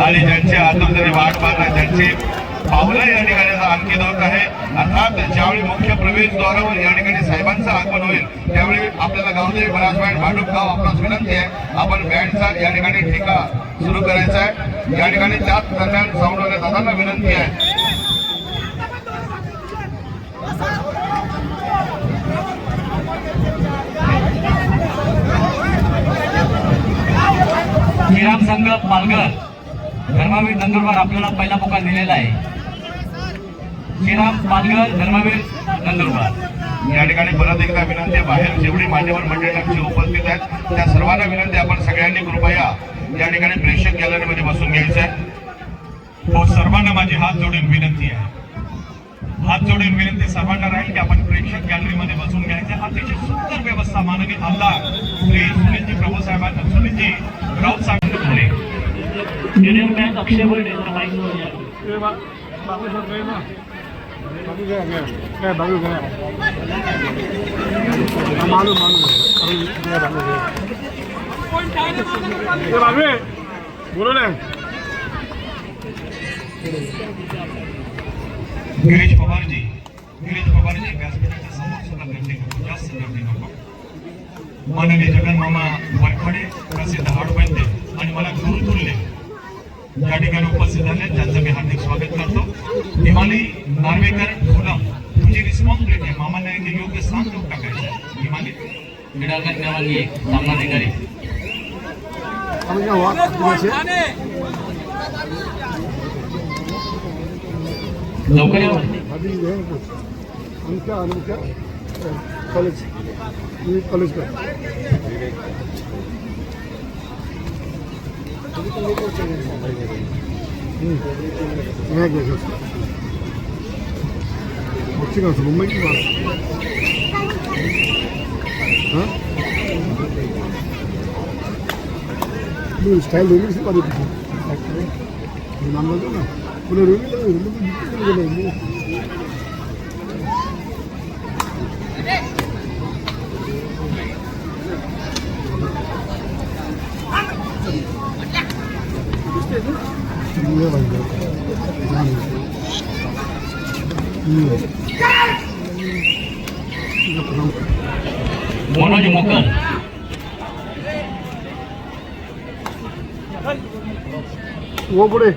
आणि ज्यांचे आतुरतेने वाट पाहतात त्यांचे पावलं या ठिकाणी आणखी होत आहे। अर्थात ज्यावेळी मुख्य प्रवेशद्वारावर या ठिकाणी साहेबांचं आगमन होईल त्यावेळी आपल्याला गावदेवी बनास बँड भांडुपगाव आपणास विनंती आहे आपण बँडचा या ठिकाणी ठेका सुरू करायचा आहे। या ठिकाणी त्याच दरम्यान साऊंडवाल्या दादांना विनंती आहे श्रीराम संघ पालघर धर्मवीर नंदुरबार आपल्याला पहिला पुकार दिलेला आहे। श्रीराम पालघर धर्मवीर नंदुरबार या ठिकाणी परत एकदा विनंती आहे बाहेर जेवढी मान्यवर मंडळी उपस्थित आहेत त्या सर्वांना विनंती आपण सगळ्यांनी कृपया या ठिकाणी प्रेक्षक गॅलरीमध्ये बसून घ्यायचं आहे। हो सर्वांना माझी हात जोडून विनंती आहे, हात जोडून विनंती सर्वांना राहील की आपण प्रेक्षक गॅलरीमध्ये बसून घ्यायचं। अतिशय सुंदर व्यवस्था माननीय आमदार श्री सुनीलजी प्रभू साहेबांना सुनीलजी राऊत साहेबांनी युनियन बँक अक्षय बोर्ड बोलो ना गिरीश पवारजी व्यासपीठाच्या समोर सुद्धा गर्दी नको, जास्त गर्दी नको। माननीय जगन मामा वरखडे प्रसिद्ध हाडबंदे आणि मला गुरुतुल्य या ठिकाणी उपस्थित झाले त्यांचं मी हार्दिक स्वागत करतो। हिमाली नार्वेकर फुलम तुझी रिस्पॉन्सिबिलिटी आहे मामाने एक योग्य स्थान देऊन टाकायचं आहे। हिमाली क्रीडांगण क्रमांक 1 सामनाधिकारी लवकर या कॉलेज कॉलेज का मुंबई की बात स्टाइल रोमी से बात नाम बोलते ना पुणे रोमी मनोज मुकल वो बड़े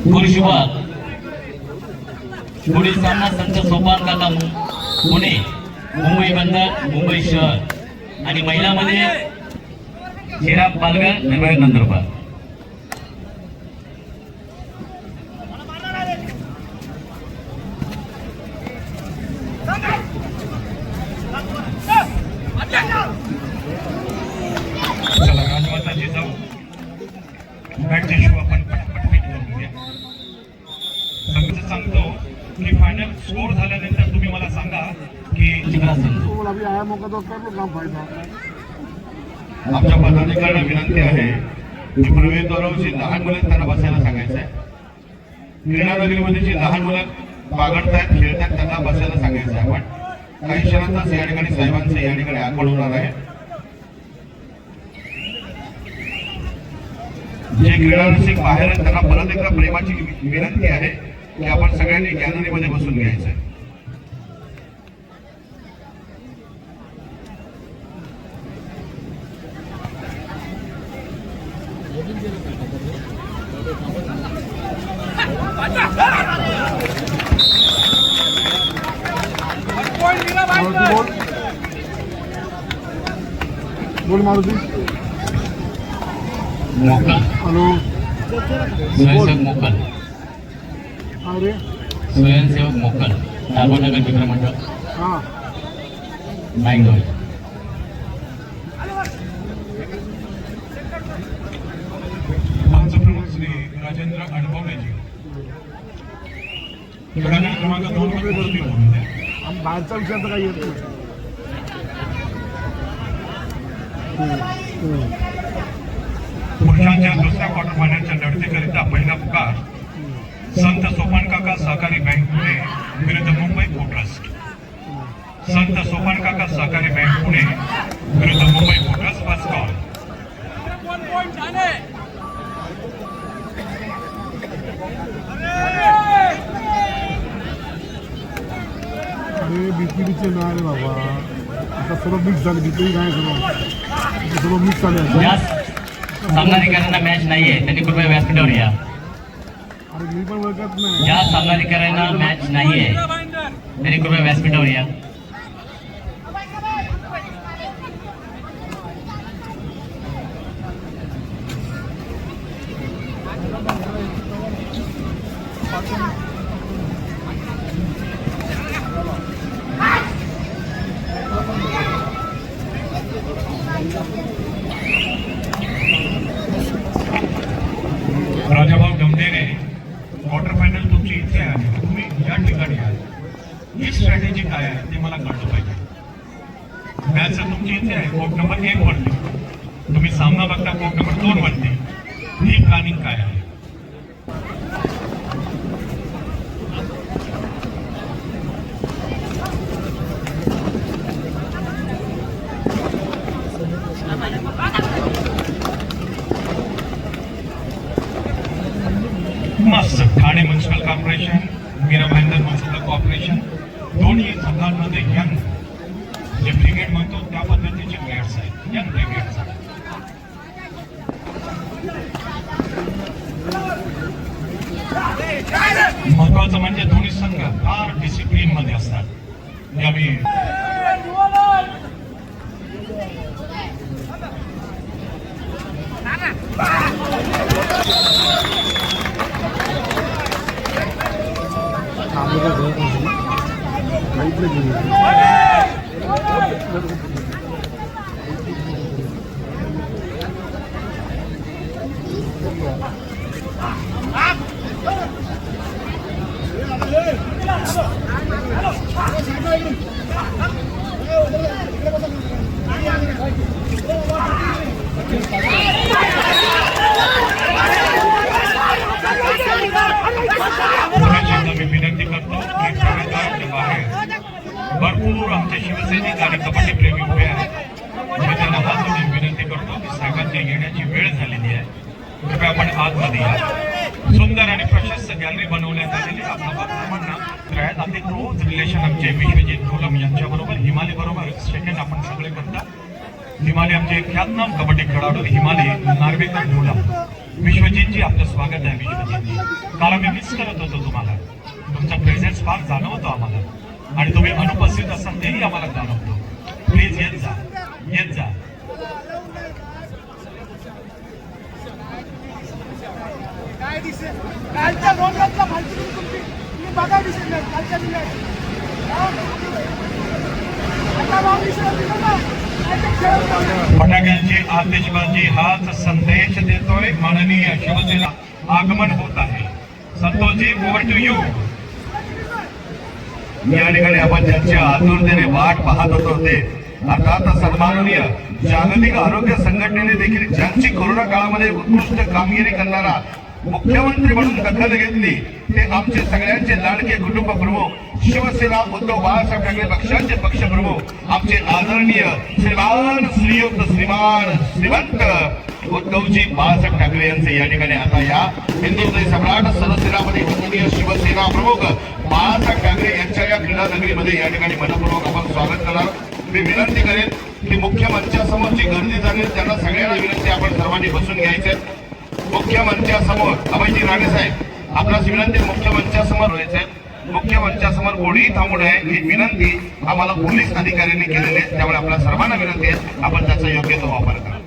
गुरुशिवार पुढील सामना संत सोपान काका पुणे मुंबई बंदर मुंबई शहर आणि महिलांमध्ये श्रीराम पालघर धर्मवीर नंदुरबार चला राजमाताजी जाऊ बॅटचे शो आपण पटपट करूया। सांगतो की फायनल स्कोर झाल्यानंतर तुम्ही मला सांगा की अभी आया मौका तो कर लो काम फायदा आमच्या पदाधिकाऱ्यांना विनंती आहे की प्रवेशद्वारावर जी लहान मुलं त्यांना बसायला सांगायचं आहे। क्रीडा नगरीमध्ये जी लहान मुलं बागडतायत खेळतात त्यांना बसायला सांगायचं आहे। आपण काही क्षणातच या ठिकाणी साहेबांचं या ठिकाणी आगमन होणार आहे। जे क्रीडा रसिक बाहेर आहेत त्यांना परत एकदा प्रेमाची विनंती आहे की आपण सगळ्यांनी गॅलरीमध्ये बसून घ्यायचं आहे। बोल मारुती मोकल हॅलो स्वयंसेवक मोकल अरे स्वयंसेवक मोकल दाभोळनगर मित्र मंडळ हां बँगलोर. आमचे प्रमुख श्री राजेंद्र अडभवणेजी गटातील क्रमांक 2 मध्ये बोलून द्या. आम्ही बाहेरचा विचार तर काही येत नाही पुरुषांच्या दुसऱ्या क्वार्टर फायनलच्या लढतीकरिता पहिला पुकार संत सोपान काका सहकारी बँक पुणे विरुद्ध मुंबई को ट्रस्ट. संत सोपान काका सहकारी बँक पुणे विरुद्ध मुंबई को ट्रस्ट. First call. अरे बीपीडीचे नाही रे बाबा आता सर्व मिक्स झाले बीपीडी नाही सर्व मिक्स झाले या सामनाधिकाऱ्यांना मॅच नाहीये, त्यांनी कृपया व्यासपीठावर या. अरे मी पण ओळखत नाही ज्या सामनाधिकाऱ्यांना मॅच नाहीये त्यांनी कृपया व्यासपीठावर या. राजाभाऊ गमदेने क्वार्टर फायनल तुमची इथे आहे, तुम्ही या ठिकाणी आहे. ही स्ट्रॅटेजी काय आहे ते मला कळलं पाहिजे. मॅच तुमची इथे आहे कोर्ट नंबर 1 वरती, तुम्ही सामना बघता कोर्ट नंबर 2 वरती. ही प्लॅनिंग काय आहे? मस्त. Thane municipal corporation, Mira Bhayandar municipal corporation दोन्ही संघांमध्ये यंग जे ब्रिगेड म्हणतो त्या पद्धतीचे प्लेयर्स आहेत, यंग ब्रिगेड्स आहेत. महत्वाचं म्हणजे दोन्ही संघ फार डिसिप्लिन मध्ये असतात. यावेळी मी विनंती करतो की प्रवेशद्वाराच्या बाहेर भरपूर आमचे शिवसैनिक आणि कबड्डी प्रेमी उभे आहेत. मी त्यांना हात जोडून विनंती करतो की साहेबांच्या येण्याची वेळ झालेली आहे, कृपया आपण आतमध्ये या. सुंदर आणि प्रशस्त गॅलरी बनवण्यात आलेली आपल्या बाप्पांना अगदी क्लोज रिलेशन आमचे विश्वजित घोलम यांच्याबरोबर, हिमालय बरोबर सेकंड आपण सगळे करता. हिमालय आमचे ख्यातनाम कबड्डी खेळाडू हिमालय नार्वेकर घोलम. विश्वजितजी आपलं स्वागत आहे. विश्वजितजी, काल आम्ही मिस करत होतो तुम्हाला, तुमचा प्रेझेन्स फार जाणवतो आम्हाला आणि तुम्ही अनुपस्थित असाल तेही आम्हाला जाणवतो. प्लीज येत जा, येत जा. कालच्या रोगातला माहिती तुमची तुम्ही बघा दिसेल नाही कालच्या दिवशी फटाक्यांची आतिषबाजी हाच संदेश देतोय. माननीय शिवसेना आगमन होत आहे. Santoshji, over to you. या ठिकाणी आपण ज्यांच्या आतुरतेने वाट पाहत होतो ते अर्थात सन्माननीय जागतिक आरोग्य संघटनेने देखील ज्यांची कोरोना काळामध्ये उत्कृष्ट कामगिरी करणारा मुख्यमंत्री म्हणून दखल घेतली ते आमचे सगळ्यांचे लाडके कुटुंब प्रमुख शिवसेना उद्धव बाळासाहेब ठाकरे पक्षाचे पक्षप्रमुख आमचे आदरणीय श्रीमान श्रीमंत उद्धवजी बाळासाहेब ठाकरे यांचे या ठिकाणी आता या हिंदुस्थानी सम्राट सदस्यरामध्ये माननीय शिवसेना प्रमुख बाळासाहेब ठाकरे यांच्या या क्रीडा नगरीमध्ये या ठिकाणी मनपूर्वक आपण स्वागत करणार. मी विनंती करेन की मुख्य मंचासमोर जी गर्दी झाली त्यांना सगळ्यांना विनंती आपण सर्वांनी बसून घ्यायचे. मुख्य मंचासमोर अभयजी राणे साहेब आपणास विनंती मुख्य मंचासमोर व्हायचे. मुख्य मंचासमोर कोणीही थांबू नये ही विनंती आम्हाला पोलीस अधिकाऱ्यांनी केलेली आहे. त्यामुळे आपल्या सर्वांना विनंती आहे आपण त्याचा योग्य तो वापर करा.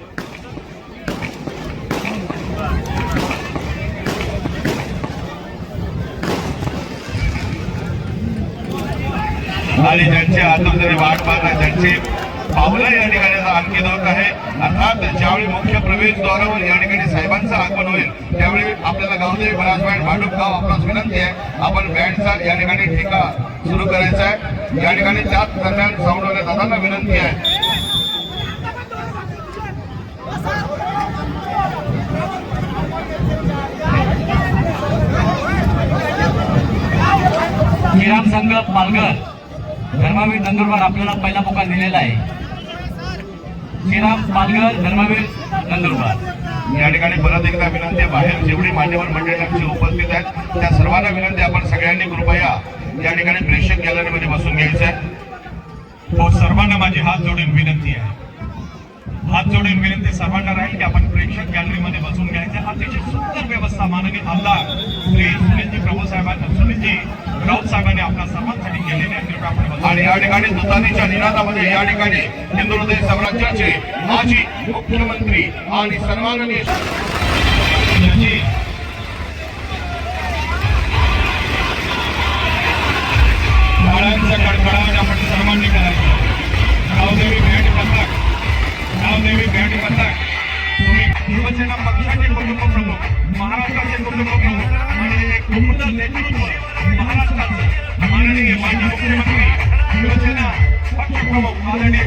आणि ज्यांचे आतुरतेने वाट पाहतात त्यांचे पावलं या ठिकाणी आणखी धोक आहे. अर्थात ज्यावेळी मुख्य प्रवेशद्वारावर या ठिकाणी साहेबांचं आगमन होईल त्यावेळी आपल्याला गावदेवी बराज बँड भांडुपगाव आपणास विनंती आहे आपण बँडचा या ठिकाणी ठेका सुरू करायचा आहे. या ठिकाणी त्याच दरम्यान साऊंडवाल्या दादांना विनंती आहे श्रीराम संघ पालघर धर्मवीर नंदुरबार आपल्याला पहिला मोका दिलेला आहे. श्रीराम पालघर धर्मवीर नंदुरबार या ठिकाणी परत एकदा विनंती आहे बाहेर जेवढी मान्यवर मंडळी आमची उपस्थित आहेत त्या सर्वांना विनंती आहे आपण सगळ्यांनी कृपया या ठिकाणी प्रेक्षक गॅलरीमध्ये बसून घ्यायचं आहे. हो सर्वांना माझी हात जोडून विनंती आहे. हात जोडून विनंती सर्वांना राहील की आपण प्रेक्षक गॅलरीमध्ये बसून घ्यायचं. अतिशय सुंदर व्यवस्था माननीय आमदार श्री सुनीलजी प्रभू साहेबांनी सुनीलजी राऊत साहेबांनी आपल्या सर्वांसाठी केलेली आहे. कृपया आपण बसून आणि या ठिकाणी तुतारीच्या निनादामध्ये या ठिकाणी हिंदू हृदय साम्राज्याचे माजी मुख्यमंत्री आणि सन्माननीय याची टाळ्यांचा कडकडाट आपण सर्वांनी करायचा. गावदेवी बँड पथक गावदेवी बँड पथक तुम्ही शिवसेना पक्षाचे कुटुंब प्रमुख महाराष्ट्राचे कुटुंब प्रमुख आणि एक सुंदर नेतृत्व महाराष्ट्राचं माननीय माजी मुख्यमंत्री शिवसेना पक्ष प्रमुख आदरणीय